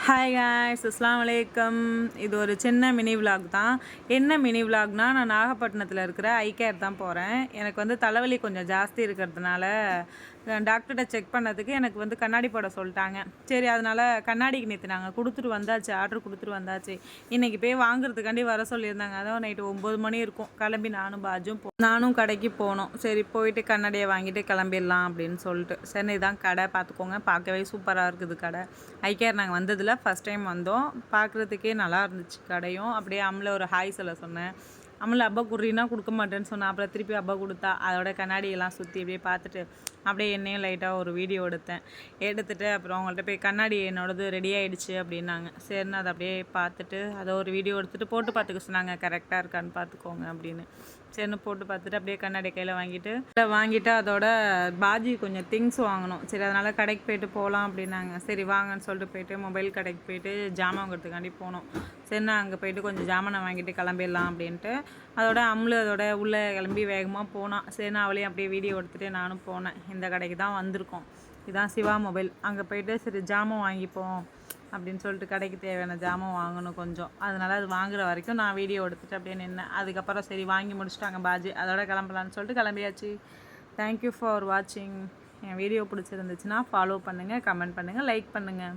Hi guys, அஸ்ஸலாமு அலைக்கும். இது ஒரு சின்ன மினி விலாக் தான். என்ன மினி விலாக்னா, நான் நாகப்பட்டினத்தில் இருக்கிற ஐ கேர் தான் போகிறேன். எனக்கு வந்து தலைவலி கொஞ்சம் ஜாஸ்தி இருக்கிறதுனால டாக்டர்கிட்ட செக் பண்ணதுக்கு எனக்கு வந்து கண்ணாடி போட சொல்லிட்டாங்க. சரி, அதனால் கண்ணாடிக்கு நேற்று நாங்கள் கொடுத்துட்டு வந்தாச்சு, ஆர்டர் கொடுத்துட்டு வந்தாச்சு. இன்றைக்கி போய் வாங்குறதுக்காண்டி வர சொல்லியிருந்தாங்க. அதான் நைட்டு 9 மணி இருக்கும். கிளம்பி நானும் கடைக்கு போனோம். சரி, போயிட்டு கண்ணாடியை வாங்கிட்டு கிளம்பிடலாம் அப்படின்னு சொல்லிட்டு. சரி, இதான் கடை பார்த்துக்கோங்க. பார்க்கவே சூப்பராக இருக்குது கடை. ஐ கேர் நாங்கள் வந்ததில் ஃபஸ்ட் டைம் வந்தோம். பார்க்குறதுக்கே நல்லா இருந்துச்சு கடையும். அப்படியே அம்மில் ஒரு ஹாய் சொல்ல சொன்னேன். அம்மில் அப்பா குர்றினா கொடுக்க மாட்டேன்னு சொன்னேன். அப்புறம் திருப்பி அப்பா கொடுத்தா. அதோட கண்ணாடியெல்லாம் சுற்றி அப்படியே பார்த்துட்டு அப்படியே என்னையும் லைட்டாக ஒரு வீடியோ எடுத்துகிட்டு அப்புறம் அவங்கள்ட்ட போய் கண்ணாடி என்னோடது ரெடி ஆகிடுச்சு அப்படின்னாங்க. சரின்னு அதை அப்படியே பார்த்துட்டு அதை ஒரு வீடியோ எடுத்துகிட்டு போட்டு பார்த்துக்க சொன்னாங்க. கரெக்டாக இருக்கான்னு பார்த்துக்கோங்க அப்படின்னு. சரின்னு போட்டு பார்த்துட்டு அப்படியே கண்ணாடி கையில் வாங்கிட்டு அதோட பாஜி கொஞ்சம் திங்ஸ் வாங்கணும். சரி, அதனால் கடைக்கு போய்ட்டு போகலாம் அப்படின்னாங்க. சரி வாங்கன்னு சொல்லிட்டு போய்ட்டு மொபைல் கடைக்கு போய்ட்டு ஜாமான் வாங்குறதுக்காண்டி போனோம். சரி, நான் அங்கே போய்ட்டு கொஞ்சம் ஜாமானை வாங்கிட்டு கிளம்பிடலாம் அப்படின்ட்டு அதோட அதோட உள்ளே கிளம்பி வேகமாக போனான். சரி, நான் அவளையும் அப்படியே வீடியோ எடுத்துகிட்டு நானும் போனேன். இந்த கடைக்கு தான் வந்திருக்கோம். இதுதான் சிவா மொபைல். அங்கே போய்ட்டு சரி ஜாமான் வாங்கிப்போம் அப்படின்னு சொல்லிட்டு கடைக்கு தேவையான ஜாமான் வாங்கணும் கொஞ்சம். அதனால் அது வாங்குற வரைக்கும் நான் வீடியோ எடுத்துகிட்டு அப்படியே நின்னேன். அதுக்கப்புறம் சரி வாங்கி முடிச்சுட்டாங்க பாஜி. அதோட கிளம்பலான்னு சொல்லிட்டு கிளம்பியாச்சு. தேங்க்யூ ஃபார் வாட்சிங். என் வீடியோ பிடிச்சிருந்துச்சுன்னா ஃபாலோ பண்ணுங்கள், கமெண்ட் பண்ணுங்கள், லைக் பண்ணுங்கள்.